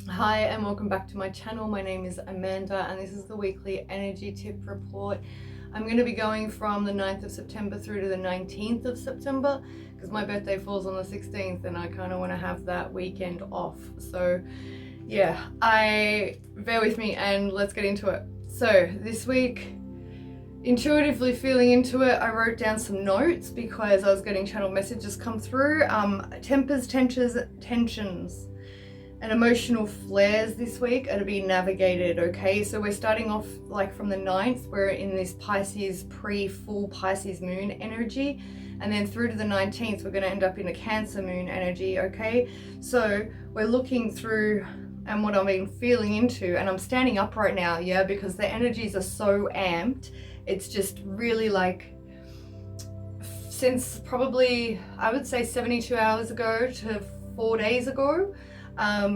Hi and welcome back to my channel. My name is Amanda and this is the weekly energy tip report. I'm going to be going from the 9th of September through to the 19th of September because my birthday falls on the 16th and I kind of want to have that weekend off. So yeah, bear with me and let's get into it. So this week, intuitively feeling into it, I wrote down some notes because I was getting channel messages come through. Tempers, tensions and emotional flares this week are to be navigated, okay? So we're starting off like from the 9th, we're in this Pisces pre-full Pisces moon energy, and then through to the 19th, we're gonna end up in a Cancer moon energy, okay? So we're looking through and what I've been feeling into, and I'm standing up right now, yeah, because the energies are so amped. It's just really like, since probably, I would say 72 hours ago to 4 days ago, I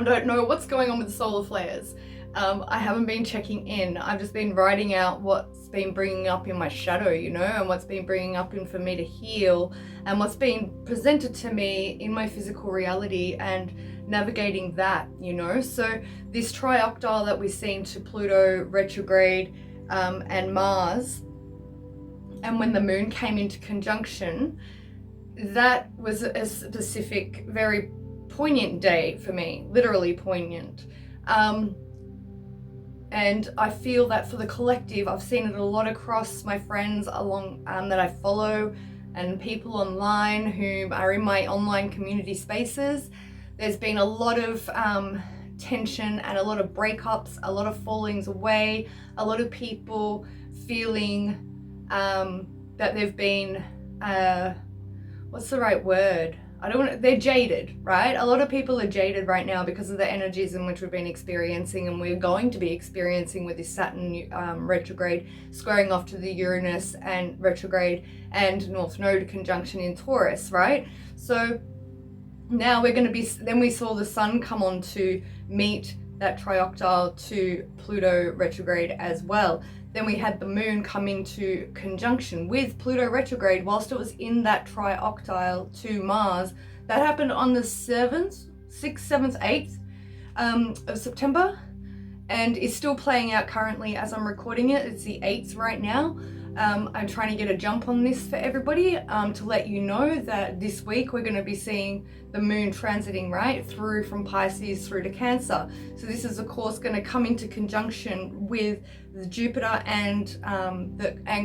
don't know what's going on with the solar flares. I haven't been checking in. I've just been writing out what's been bringing up in my shadow, you know, and what's been bringing up in for me to heal, and what's been presented to me in my physical reality and navigating that, you know. So this trioctile that we've seen to Pluto retrograde and Mars, and when the moon came into conjunction, that was a specific, very poignant day for me, literally poignant. And I feel that for the collective, I've seen it a lot across my friends along that I follow and people online who are in my online community spaces. There's been a lot of tension and a lot of breakups, a lot of fallings away, a lot of people feeling that they've been, what's the right word? They're jaded, right? A lot of people are jaded right now because of the energies in which we've been experiencing and we're going to be experiencing with this Saturn retrograde squaring off to the Uranus and retrograde and North Node conjunction in Taurus, right? So now we're going to be, then we saw the sun come on to meet that trioctile to Pluto retrograde as well. Then we had the moon come into conjunction with Pluto retrograde whilst it was in that trioctile to Mars. That happened on the 7th, 6th, 7th, 8th of September, and is still playing out currently as I'm recording it. It's the 8th right now. I'm trying to get a jump on this for everybody to let you know that this week we're going to be seeing the moon transiting right through from Pisces through to Cancer. So this is of course going to come into conjunction with the Jupiter and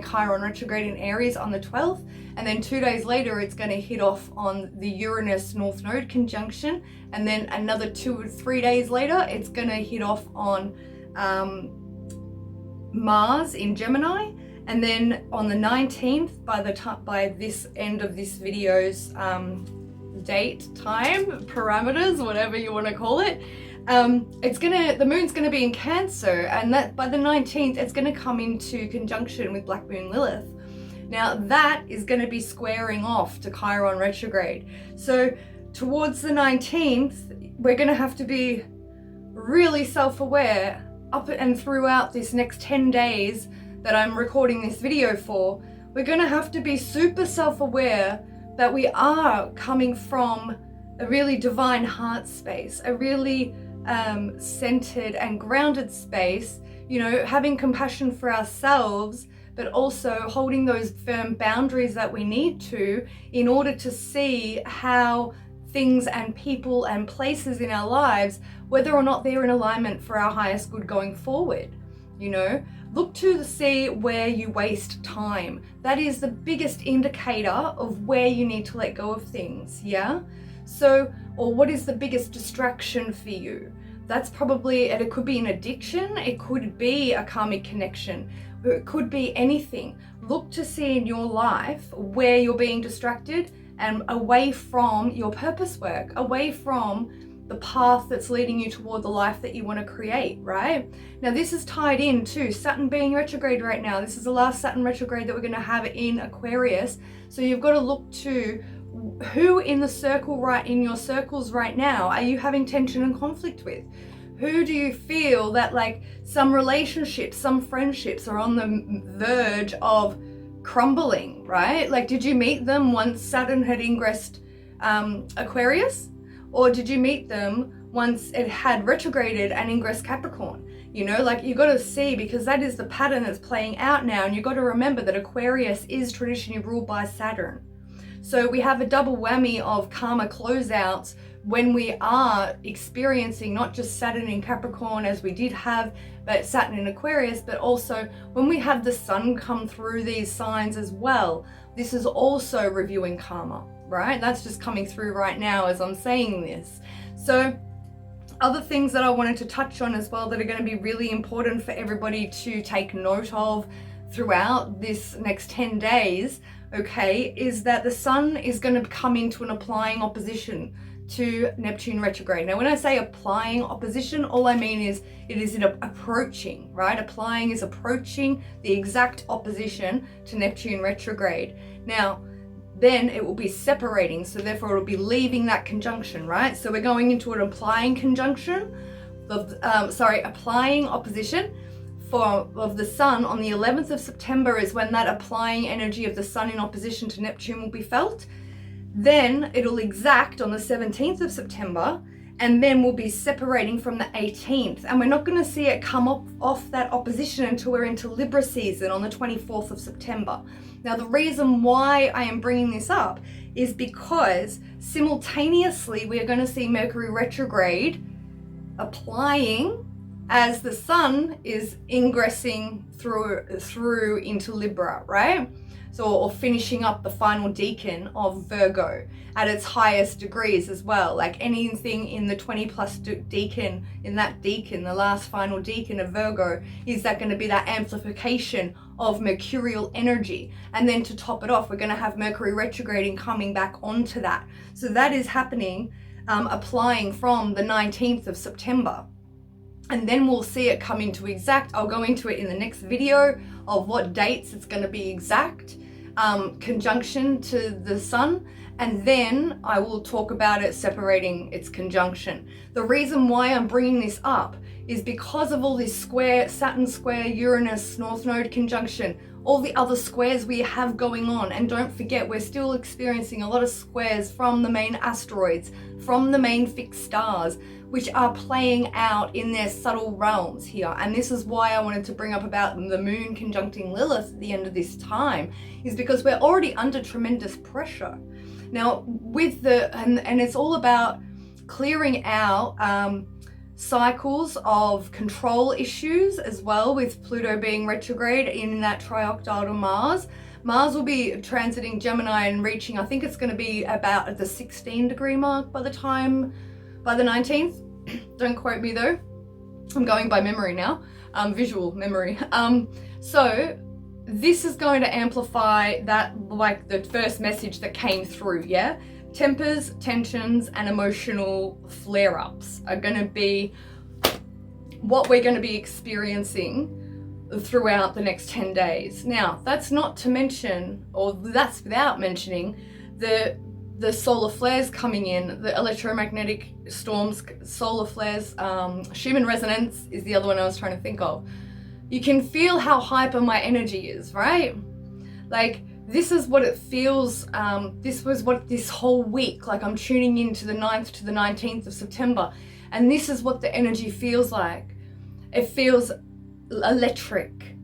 Chiron retrograde in Aries on the 12th, and then 2 days later it's going to hit off on the Uranus North Node conjunction, and then another 2 or 3 days later it's going to hit off on Mars in Gemini. And then on the 19th, by this end of this video's date, time, parameters, whatever you want to call it, the moon's gonna be in Cancer, and that by the 19th, it's gonna come into conjunction with Black Moon Lilith. Now that is gonna be squaring off to Chiron retrograde. So towards the 19th, we're gonna have to be really self-aware up and throughout this next 10 days that I'm recording this video for. We're gonna have to be super self-aware that we are coming from a really divine heart space, a really centered and grounded space, you know, having compassion for ourselves, but also holding those firm boundaries that we need to in order to see how things and people and places in our lives, whether or not they're in alignment for our highest good going forward, you know. Look to see where you waste time. That is the biggest indicator of where you need to let go of things, yeah? So, or what is the biggest distraction for you? That's probably, and it could be an addiction, it could be a karmic connection, it could be anything. Look to see in your life where you're being distracted and away from your purpose work, away from the path that's leading you toward the life that you want to create, right? Now this is tied in to Saturn being retrograde right now. This is the last Saturn retrograde that we're going to have in Aquarius. So you've got to look to who in the circle, right in your circles right now, are you having tension and conflict with? Who do you feel that like some relationships, some friendships are on the verge of crumbling, right? Like, did you meet them once Saturn had ingressed Aquarius? Or did you meet them once it had retrograded and ingressed Capricorn. You know, like you got to see, because that is the pattern that's playing out now. And you got to remember that Aquarius is traditionally ruled by Saturn. So we have a double whammy of karma closeouts when we are experiencing not just Saturn in Capricorn as we did have, but Saturn in Aquarius, but also when we have the sun come through these signs as well. This is also reviewing karma, right? That's just coming through right now as I'm saying this. So other things that I wanted to touch on as well that are going to be really important for everybody to take note of throughout this next 10 days, okay, is that the sun is going to come into an applying opposition to Neptune retrograde. Now, when I say applying opposition, all I mean is it is approaching, right? Applying is approaching the exact opposition to Neptune retrograde. Now, then it will be separating, so therefore it will be leaving that conjunction, right? So we're going into an applying conjunction, applying opposition of the sun on the 11th of September is when that applying energy of the sun in opposition to Neptune will be felt. Then it'll exact on the 17th of September, and then we'll be separating from the 18th. And we're not going to see it come off that opposition until we're into Libra season on the 24th of September. Now, the reason why I am bringing this up is because simultaneously we are going to see Mercury retrograde applying as the sun is ingressing through into Libra, right? So, or finishing up the final decan of Virgo at its highest degrees as well. Like anything in the 20 plus decan, in that decan, the last final decan of Virgo, is that going to be that amplification of mercurial energy. And then to top it off, we're going to have Mercury retrograding coming back onto that. So that is happening, applying from the 19th of September. And then we'll see it come into exact. I'll go into it in the next video of what dates it's going to be exact, conjunction to the sun, and then I will talk about it separating its conjunction. The reason why I'm bringing this up is because of all this square, Saturn square, Uranus, North Node conjunction, all the other squares we have going on. And don't forget, we're still experiencing a lot of squares from the main asteroids, from the main fixed stars, which are playing out in their subtle realms here. And this is why I wanted to bring up about the moon conjuncting Lilith at the end of this time, is because we're already under tremendous pressure. Now, with and it's all about clearing out cycles of control issues as well, with Pluto being retrograde in that trioctile to Mars. Mars will be transiting Gemini and reaching, I think it's going to be about at the 16 degree mark by the 19th. Don't quote me though. I'm going by memory now, visual memory. So this is going to amplify that, like the first message that came through, yeah? Tempers, tensions, and emotional flare-ups are going to be what we're going to be experiencing throughout the next 10 days. Now, that's not to mention, or that's without mentioning, the solar flares coming in, the electromagnetic storms, solar flares, Schumann resonance is the other one I was trying to think of. You can feel how hyper my energy is, right? Like, this is what it feels, this was what this whole week, like I'm tuning into the 9th to the 19th of September, and this is what the energy feels like. It feels electric,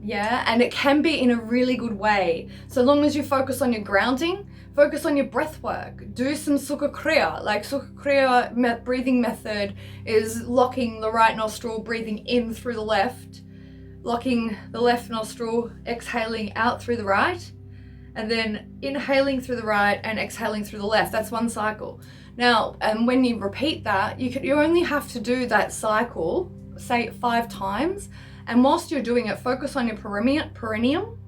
yeah? And it can be in a really good way. So long as you focus on your grounding, focus on your breath work, do some Sukha Kriya. Like Sukha Kriya breathing method is locking the right nostril, breathing in through the left, locking the left nostril, exhaling out through the right, and then inhaling through the right and exhaling through the left. That's one cycle. Now, and when you repeat that, you only have to do that cycle, say 5 times. And whilst you're doing it, focus on your perineum.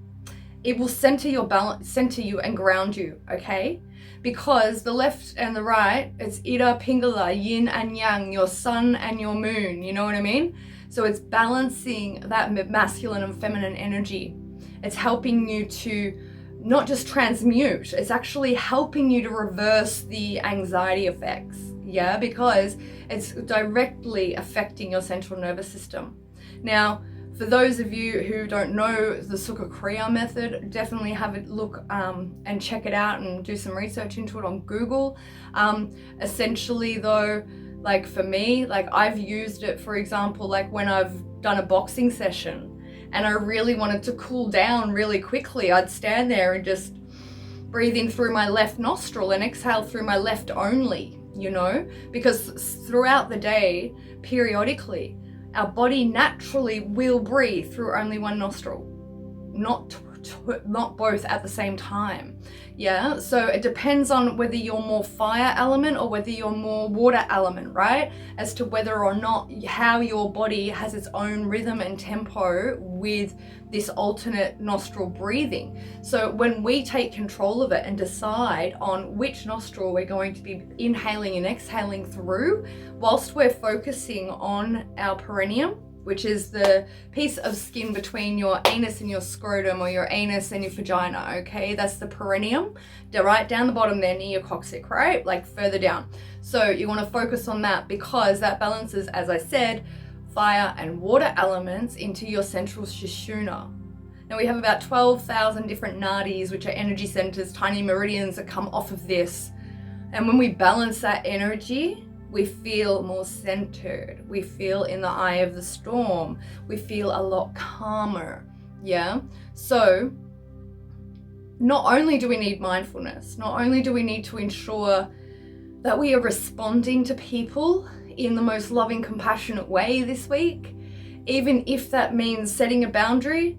It will center you and ground you, okay? Because the left and the right, it's Ida, Pingala, yin and yang, your sun and your moon, you know what I mean? So it's balancing that masculine and feminine energy. It's helping you to not just transmute, it's actually helping you to reverse the anxiety effects, yeah? Because it's directly affecting your central nervous system. Now, for those of you who don't know the Sukha Kriya method, definitely have a look and check it out and do some research into it on Google. Essentially though, Like for me, like I've used it, for example, like when I've done a boxing session and I really wanted to cool down really quickly, I'd stand there and just breathe in through my left nostril and exhale through my left only, you know, because throughout the day, periodically, our body naturally will breathe through only one nostril, not both at the same time. Yeah, so it depends on whether you're more fire element or whether you're more water element, right? As to whether or not how your body has its own rhythm and tempo with this alternate nostril breathing. So when we take control of it and decide on which nostril we're going to be inhaling and exhaling through, whilst we're focusing on our perineum, which is the piece of skin between your anus and your scrotum, or your anus and your vagina, okay? That's the perineum. They're right down the bottom there near your coccyx, right? Like further down. So you want to focus on that because that balances, as I said, fire and water elements into your central sushumna. Now we have about 12,000 different nadis, which are energy centers, tiny meridians that come off of this. And when we balance that energy, we feel more centered. We feel in the eye of the storm. We feel a lot calmer, yeah? So not only do we need mindfulness, not only do we need to ensure that we are responding to people in the most loving, compassionate way this week, even if that means setting a boundary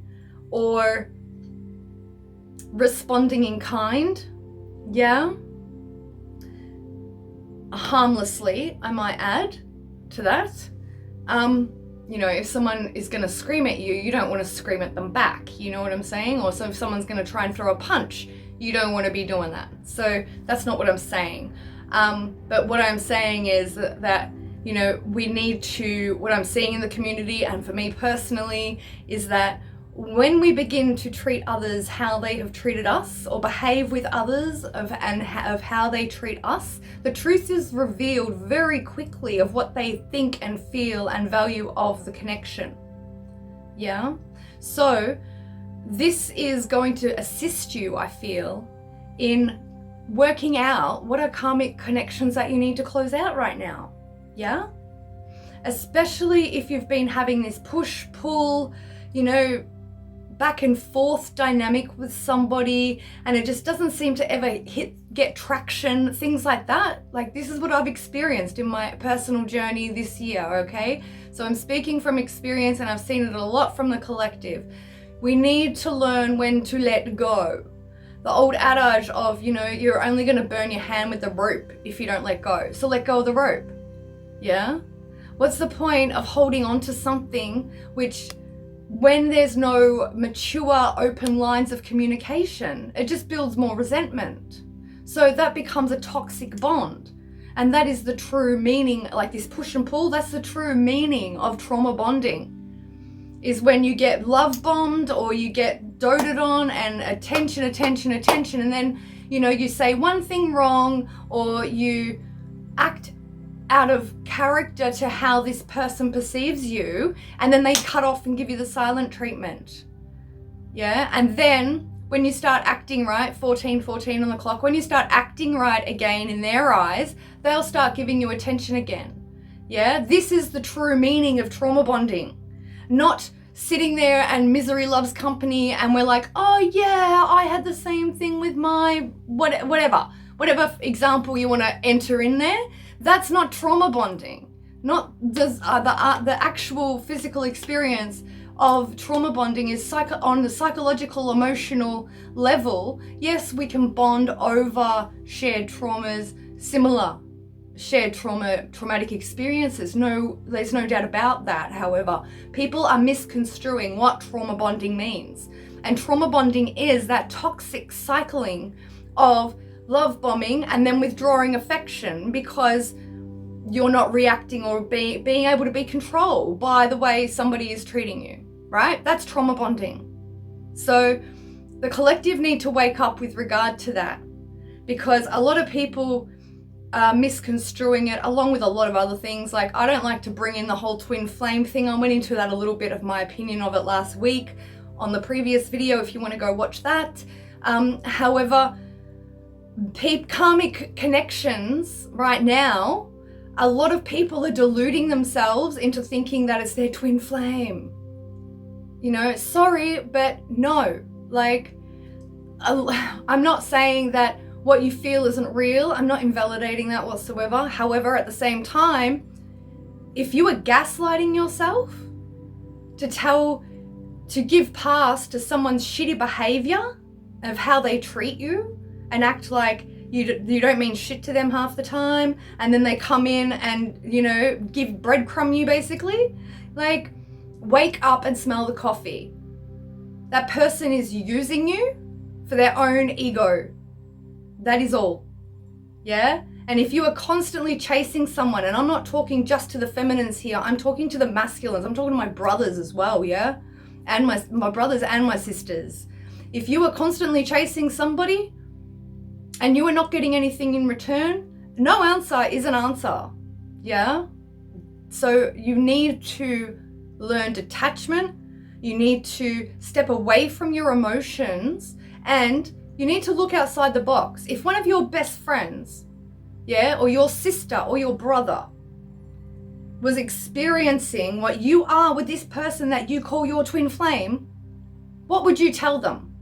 or responding in kind, yeah? Harmlessly, I might add to that. You know, if someone is going to scream at you, you don't want to scream at them back, you know what I'm saying? Or so if someone's going to try and throw a punch, you don't want to be doing that. So that's not what I'm saying. But what I'm saying is that, you know, we need to, what I'm seeing in the community and for me personally is that when we begin to treat others how they have treated us, or behave with others of how they treat us, the truth is revealed very quickly of what they think and feel and value of the connection. Yeah? So this is going to assist you, I feel, in working out what are karmic connections that you need to close out right now. Yeah? Especially if you've been having this push-pull, you know, back and forth dynamic with somebody and it just doesn't seem to ever get traction, things like that. Like this is what I've experienced in my personal journey this year, okay? So I'm speaking from experience and I've seen it a lot from the collective. We need to learn when to let go. The old adage of, you know, you're only going to burn your hand with the rope if you don't let go. So let go of the rope. Yeah? What's the point of holding on to something which, when there's no mature, open lines of communication, it just builds more resentment. So that becomes a toxic bond. And that is the true meaning, like this push and pull, that's the true meaning of trauma bonding. Is when you get love bombed or you get doted on and attention, and then, you know, you say one thing wrong or you act out of character to how this person perceives you, and then they cut off and give you the silent treatment. Yeah, and then when you start acting right, 14 on the clock, when you start acting right again in their eyes, they'll start giving you attention again. Yeah, this is the true meaning of trauma bonding. Not sitting there and misery loves company and we're like, oh yeah, I had the same thing with my whatever example you want to enter in there. That's not trauma bonding. Not the actual physical experience of trauma bonding is on the psychological, emotional level. Yes, we can bond over shared traumas, similar shared traumatic experiences. No, there's no doubt about that. However, people are misconstruing what trauma bonding means. And trauma bonding is that toxic cycling of love bombing and then withdrawing affection because you're not reacting or being able to be controlled by the way somebody is treating you, right? That's trauma bonding. So the collective need to wake up with regard to that, because a lot of people are misconstruing it, along with a lot of other things. Like, I don't like to bring in the whole twin flame thing. I went into that a little bit of my opinion of it last week on the previous video if you want to go watch that. However, karmic connections right now a lot of people are deluding themselves into thinking that it's their twin flame. You know, sorry, but no. Like, I'm not saying that what you feel isn't real. I'm not invalidating that whatsoever. However, at the same time, if you are gaslighting yourself to give pass to someone's shitty behavior of how they treat you and act like you don't mean shit to them half the time, and then they come in and, you know, give breadcrumb you basically, like, wake up and smell the coffee. That person is using you for their own ego. That is all. Yeah? And if you are constantly chasing someone, and I'm not talking just to the feminines here, I'm talking to the masculines, I'm talking to my brothers as well, yeah? And my brothers and my sisters. If you are constantly chasing somebody and you are not getting anything in return, no answer is an answer, yeah? So you need to learn detachment, you need to step away from your emotions, and you need to look outside the box. If one of your best friends, yeah, or your sister or your brother was experiencing what you are with this person that you call your twin flame, what would you tell them?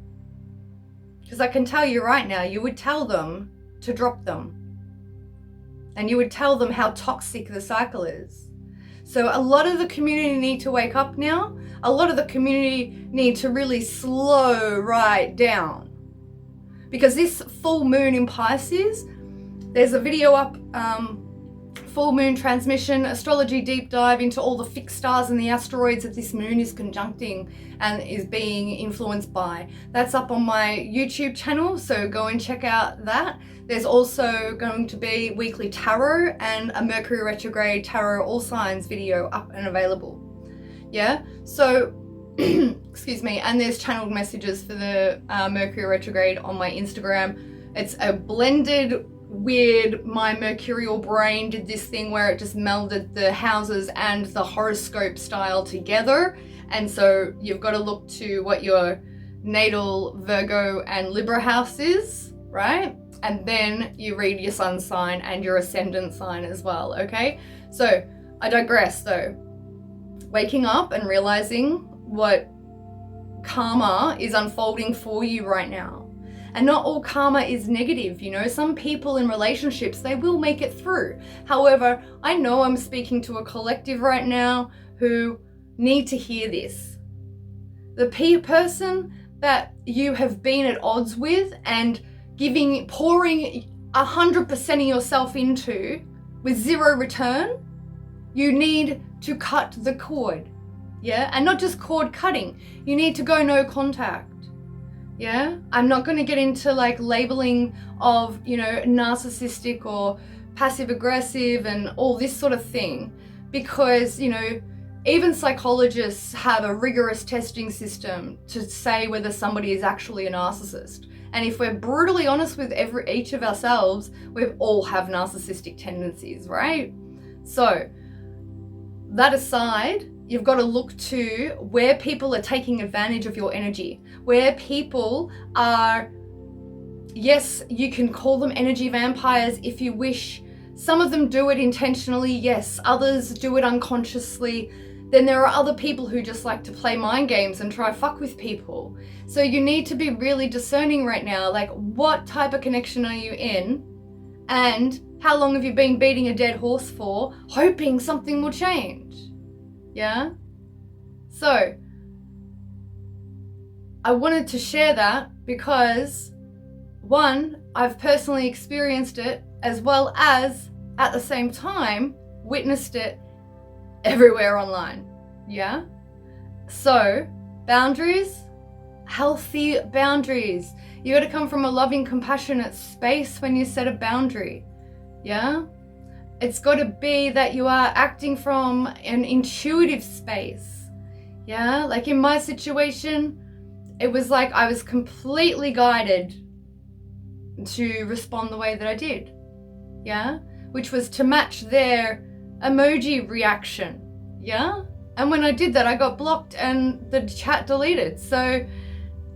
Because I can tell you right now, you would tell them to drop them. And you would tell them how toxic the cycle is. So a lot of the community need to wake up now. A lot of the community need to really slow right down. Because this full moon in Pisces, there's a video up, full moon transmission, astrology deep dive into all the fixed stars and the asteroids that this moon is conjuncting and is being influenced by. That's up on my YouTube channel, so go and check out that. There's also going to be weekly tarot and a Mercury retrograde tarot all signs video up and available. Yeah, so excuse me, and there's channeled messages for the Mercury retrograde on my Instagram. It's a blended, weird, my mercurial brain did this thing where it just melded the houses and the horoscope style together. And so you've got to look to what your natal Virgo and Libra house is, right? And then you read your sun sign and your ascendant sign as well, okay? So I digress though. Waking up and realizing what karma is unfolding for you right now. And not all karma is negative, you know. Some people in relationships, they will make it through. However, I know I'm speaking to a collective right now who need to hear this. The person that you have been at odds with and pouring 100% of yourself into with zero return, you need to cut the cord, yeah? And not just cord cutting, you need to go no contact. Yeah, I'm not going to get into like labeling of, you know, narcissistic or passive aggressive and all this sort of thing, because, you know, even psychologists have a rigorous testing system to say whether somebody is actually a narcissist. And if we're brutally honest with each of ourselves, we all have narcissistic tendencies, right? So that aside, you've got to look to where people are taking advantage of your energy, where people are, yes, you can call them energy vampires if you wish. Some of them do it intentionally, yes, others do it unconsciously. Then there are other people who just like to play mind games and try fuck with people. So you need to be really discerning right now, like what type of connection are you in and how long have you been beating a dead horse for, hoping something will change. Yeah? So, I wanted to share that because, one, I've personally experienced it, as well as, at the same time, witnessed it everywhere online. Yeah? So, boundaries, healthy boundaries. You gotta come from a loving, compassionate space when you set a boundary. Yeah? It's got to be that you are acting from an intuitive space. Yeah, like in my situation, it was like I was completely guided to respond the way that I did. Yeah, which was to match their emoji reaction. Yeah, and when I did that, I got blocked and the chat deleted. So,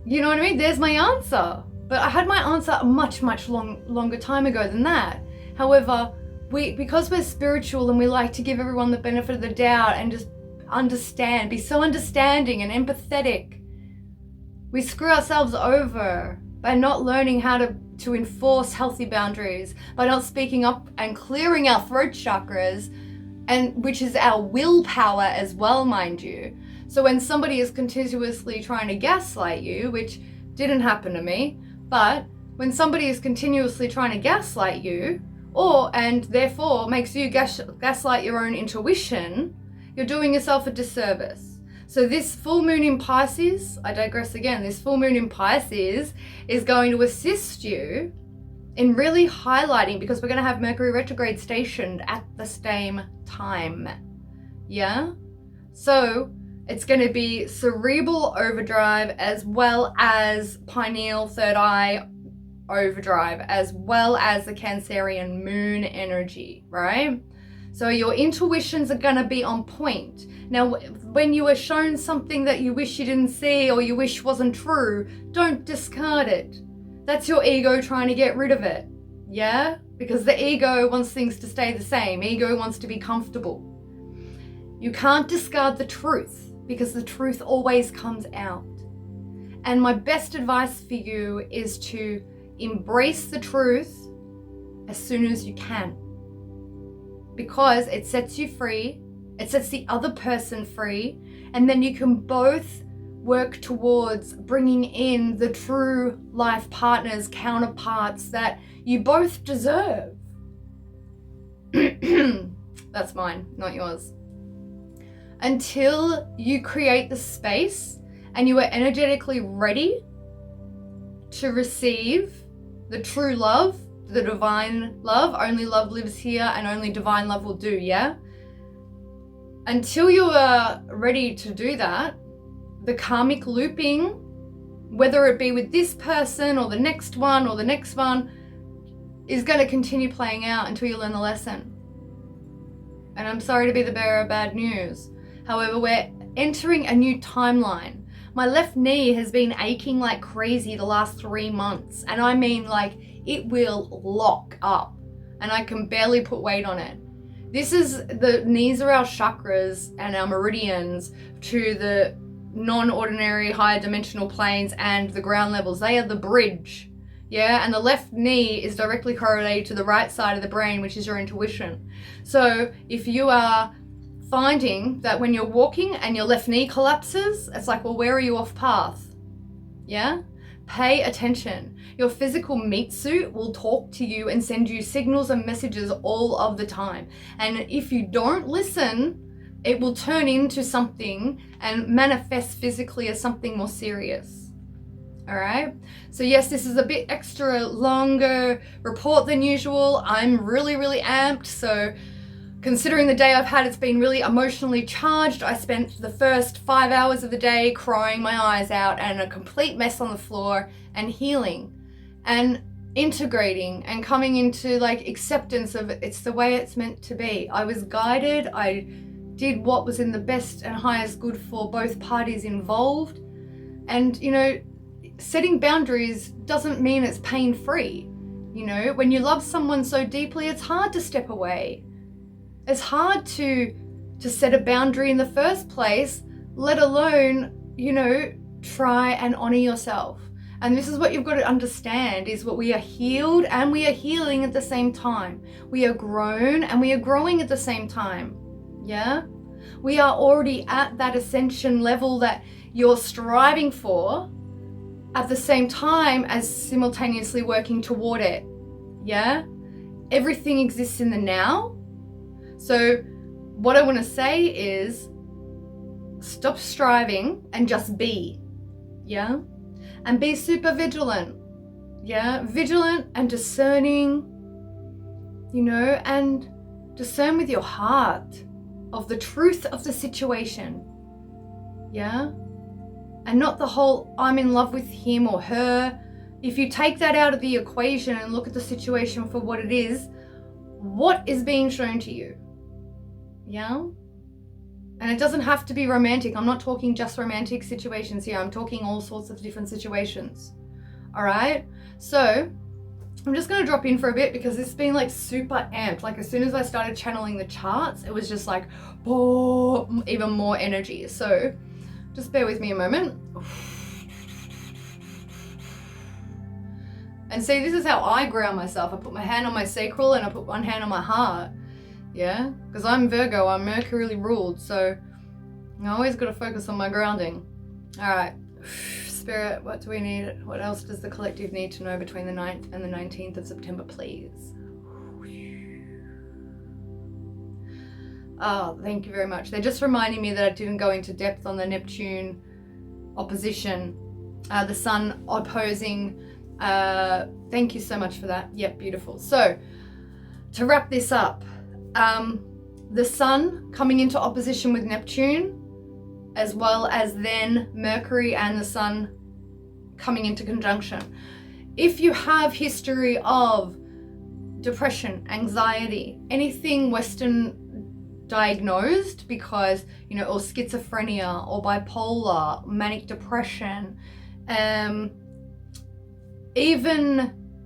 you know what I mean? There's my answer. But I had my answer a much longer time ago than that. However, because we're spiritual and we like to give everyone the benefit of the doubt and just understand, be so understanding and empathetic, we screw ourselves over by not learning how to enforce healthy boundaries, by not speaking up and clearing our throat chakras, and which is our willpower as well, mind you. So when somebody is continuously trying to gaslight you, which didn't happen to me, but when somebody is continuously trying to gaslight you, and therefore makes you gaslight your own intuition, you're doing yourself a disservice. So this full moon in Pisces, I digress again, this full moon in Pisces is going to assist you in really highlighting, because we're going to have Mercury retrograde stationed at the same time. Yeah? So it's going to be cerebral overdrive as well as pineal third eye overdrive, as well as the Cancerian moon energy, right? So your intuitions are going to be on point. Now, when you are shown something that you wish you didn't see or you wish wasn't true, don't discard it. That's your ego trying to get rid of it. Yeah? Because the ego wants things to stay the same. Ego wants to be comfortable. You can't discard the truth, because the truth always comes out. And my best advice for you is to embrace the truth as soon as you can, because it sets you free, it sets the other person free, and then you can both work towards bringing in the true life partners, counterparts that you both deserve. That's mine, not yours. Until you create the space and you are energetically ready to receive the true love, the divine love. Only love lives here and only divine love will do, yeah? Until you are ready to do that, the karmic looping, whether it be with this person or the next one, is going to continue playing out until you learn the lesson. And I'm sorry to be the bearer of bad news. However, we're entering a new timeline. My left knee has been aching like crazy the last 3 months. And I mean, like, it will lock up and I can barely put weight on it. The knees are our chakras and our meridians to the non-ordinary higher dimensional planes and the ground levels. They are the bridge. Yeah, and the left knee is directly correlated to the right side of the brain, which is your intuition. So if you are finding that when you're walking and your left knee collapses, it's like, well, where are you off path? Yeah? Pay attention. Your physical meat suit will talk to you and send you signals and messages all of the time. And if you don't listen, it will turn into something and manifest physically as something more serious. All right. So yes, this is a bit extra longer report than usual. I'm really, really amped. So considering the day I've had, it's been really emotionally charged. I spent the first 5 hours of the day crying my eyes out and a complete mess on the floor, and healing and integrating and coming into like acceptance of it's the way it's meant to be. I was guided. I did what was in the best and highest good for both parties involved. And, you know, setting boundaries doesn't mean it's pain-free. You know, when you love someone so deeply, it's hard to step away. It's hard to set a boundary in the first place, let alone, you know, try and honor yourself. And this is what you've got to understand, is what we are healed and we are healing at the same time. We are grown and we are growing at the same time. Yeah? We are already at that ascension level that you're striving for, at the same time as simultaneously working toward it. Yeah? Everything exists in the now. So what I want to say is stop striving and just be. Yeah? And be super vigilant. Yeah? Vigilant and discerning, you know, and discern with your heart of the truth of the situation. Yeah? And not the whole I'm in love with him or her. If you take that out of the equation and look at the situation for what it is, what is being shown to you? Yeah? And it doesn't have to be romantic. I'm not talking just romantic situations here. I'm talking all sorts of different situations. All right? So I'm just going to drop in for a bit because it's been like super amped. Like as soon as I started channeling the charts, it was just like, oh, even more energy. So just bear with me a moment. And see, this is how I ground myself. I put my hand on my sacral and I put one hand on my heart. Yeah, because I'm Virgo, I'm Mercury ruled. So I always got to focus on my grounding. All right. Spirit, what do we need? What else does the collective need to know between the 9th and the 19th of September, please? Oh, thank you very much. They're just reminding me that I didn't go into depth on the Neptune opposition, the Sun opposing. Thank you so much for that. Yep, beautiful. So, to wrap this up, the Sun coming into opposition with Neptune, as well as then Mercury and the Sun coming into conjunction. If you have history of depression, anxiety, anything Western diagnosed, because, you know, or schizophrenia or bipolar, manic depression, even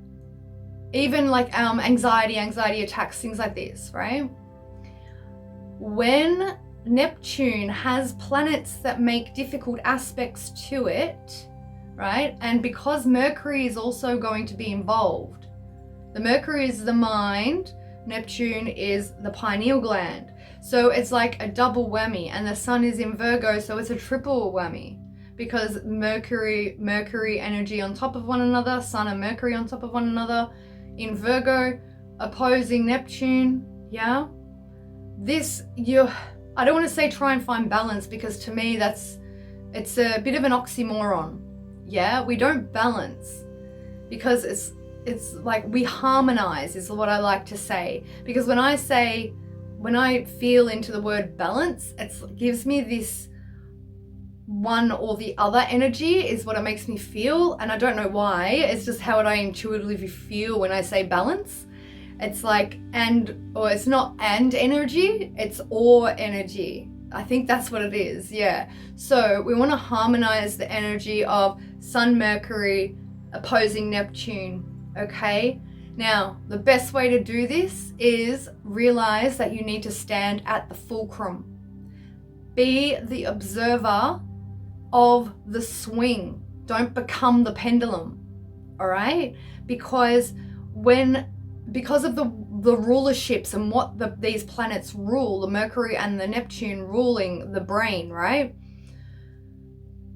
like anxiety attacks, things like this, right? When Neptune has planets that make difficult aspects to it, right? And because Mercury is also going to be involved, the Mercury is the mind, Neptune is the pineal gland. So it's like a double whammy, and the Sun is in Virgo, so it's a triple whammy, because Mercury energy on top of one another, Sun and Mercury on top of one another in Virgo, opposing Neptune. Yeah, I don't want to say try and find balance, because to me it's a bit of an oxymoron. Yeah, we don't balance, because it's like we harmonize is what I like to say. Because when I feel into the word balance, it gives me this one or the other energy is what it makes me feel, and I don't know why. It's just how I intuitively feel when I say balance. It's like or it's not and energy, it's or energy. I think that's what it is, yeah. So we want to harmonize the energy of Sun, Mercury opposing Neptune, okay? Now, the best way to do this is realize that you need to stand at the fulcrum. Be the observer of the swing. Don't become the pendulum, all right? Because of the rulerships and what these planets rule, the Mercury and the Neptune ruling the brain, right?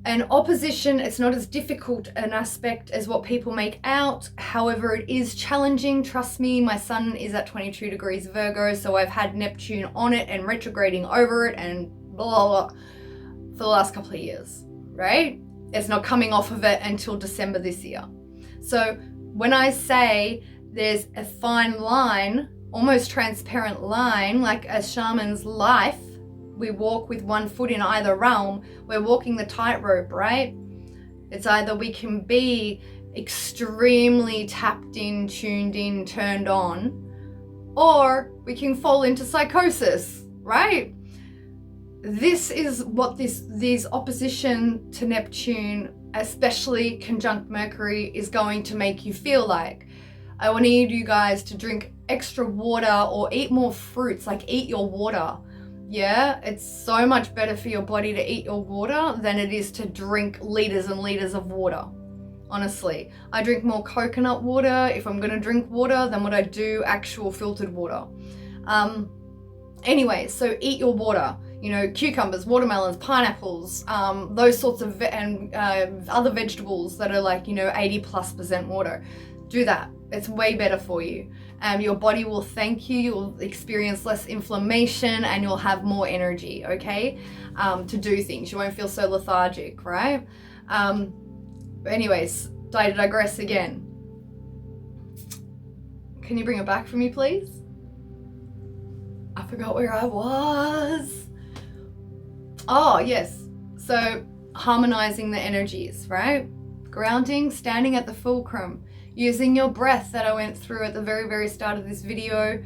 And opposition, it's not as difficult an aspect as what people make out. However, it is challenging. Trust me, my Sun is at 22 degrees Virgo, so I've had Neptune on it and retrograding over it and blah, blah, blah for the last couple of years, right? It's not coming off of it until December this year. So when I say there's a fine line, almost transparent line, like a shaman's life, we walk with one foot in either realm. We're walking the tightrope, right? It's either we can be extremely tapped in, tuned in, turned on, or we can fall into psychosis, right? This is what these opposition to Neptune, especially conjunct Mercury, is going to make you feel like. I need you guys to drink extra water or eat more fruits, like eat your water. Yeah, it's so much better for your body to eat your water than it is to drink liters and liters of water. Honestly, I drink more coconut water if I'm gonna drink water than what I do actual filtered water. Anyway, so eat your water. You know, cucumbers, watermelons, pineapples, those sorts of other vegetables that are like, you know, 80+% water. Do that. It's way better for you. Your body will thank you. You'll experience less inflammation and you'll have more energy, okay, to do things. You won't feel so lethargic, right? Anyways, I digress again. Can you bring it back for me, please? I forgot where I was. Oh, yes. So harmonizing the energies, right? Grounding, standing at the fulcrum, using your breath that I went through at the very, very start of this video.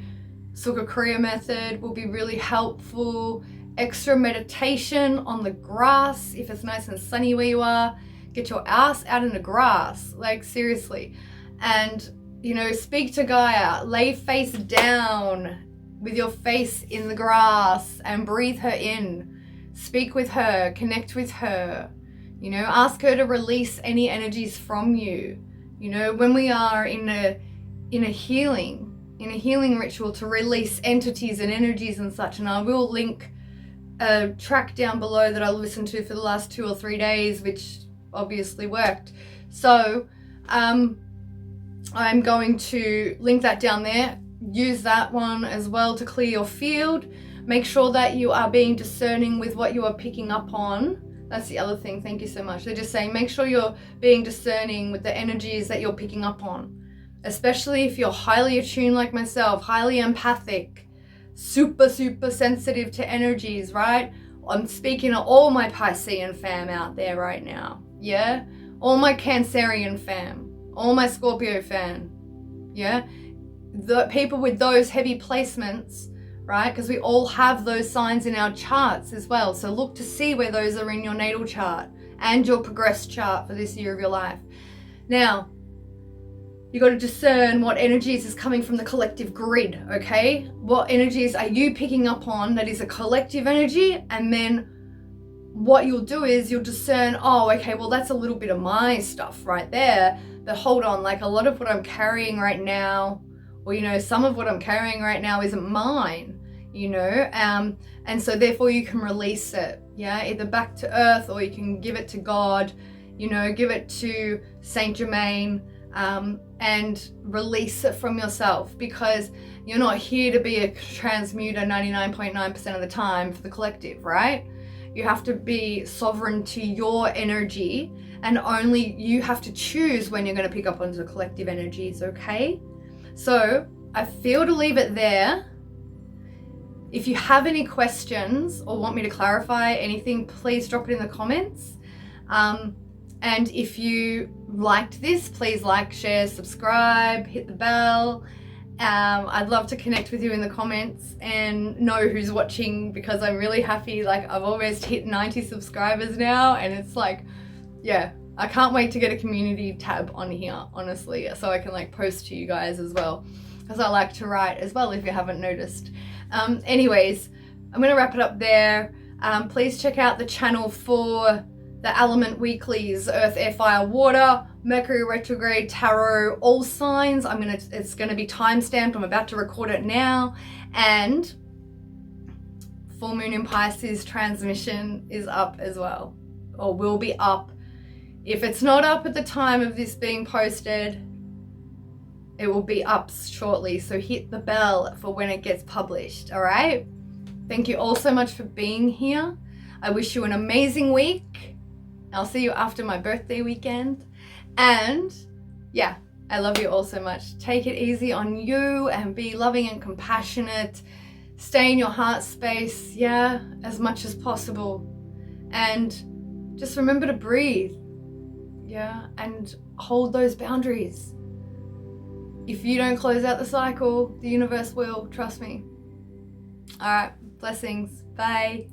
Sukha Kriya method will be really helpful. Extra meditation on the grass if it's nice and sunny where you are. Get your ass out in the grass, like seriously. And You know, speak to Gaia, lay face down with your face in the grass and breathe her in. Speak with her, connect with her, you know, ask her to release any energies from you. You know, when we are in a healing ritual, to release entities and energies and such, and I will link a track down below that I listened to for the last 2 or 3 days, which obviously worked. So I'm going to link that down there. Use that one as well to clear your field. Make sure that you are being discerning with what you are picking up on. That's the other thing. Thank you so much. They're just saying make sure you're being discerning with the energies that you're picking up on, especially if you're highly attuned like myself, highly empathic, super sensitive to energies, right? I'm speaking to all my Piscean fam out there right now, yeah? All my Cancerian fam, all my Scorpio fam, yeah? The people with those heavy placements, right? Because we all have those signs in our charts as well. So look to see where those are in your natal chart and your progressed chart for this year of your life. Now, you got to discern what energies is coming from the collective grid, okay? What energies are you picking up on that is a collective energy? And then what you'll do is you'll discern, oh, okay, well, that's a little bit of my stuff right there. But hold on, like a lot of what I'm carrying right now, or, you know, some of what I'm carrying right now isn't mine, you know? And so therefore you can release it, yeah? Either back to earth, or you can give it to God, you know, give it to Saint Germain, and release it from yourself, because you're not here to be a transmuter 99.9% of the time for the collective, right? You have to be sovereign to your energy, and only you have to choose when you're going to pick up onto the collective energies, okay? So I feel to leave it there. If you have any questions or want me to clarify anything, please drop it in the comments. And if you liked this, please like, share, subscribe, hit the bell. I'd love to connect with you in the comments and know who's watching, because I'm really happy. Like, I've almost hit 90 subscribers now, and it's like, yeah, I can't wait to get a community tab on here, honestly, so I can like post to you guys as well, because I like to write as well, if you haven't noticed. Anyways, I'm going to wrap it up there. Please check out the channel for the element weeklies: earth, air, fire, water, Mercury retrograde, tarot, all signs. It's going to be time stamped. I'm about to record it now. And full moon in Pisces transmission is up as well, or will be up. If it's not up at the time of this being posted, it will be up shortly. So hit the bell for when it gets published. All right. Thank you all so much for being here. I wish you an amazing week. I'll see you after my birthday weekend. And yeah, I love you all so much. Take it easy on you and be loving and compassionate. Stay in your heart space, yeah, as much as possible. And just remember to breathe, yeah, and hold those boundaries. If you don't close out the cycle, the universe will, trust me. All right, blessings, bye.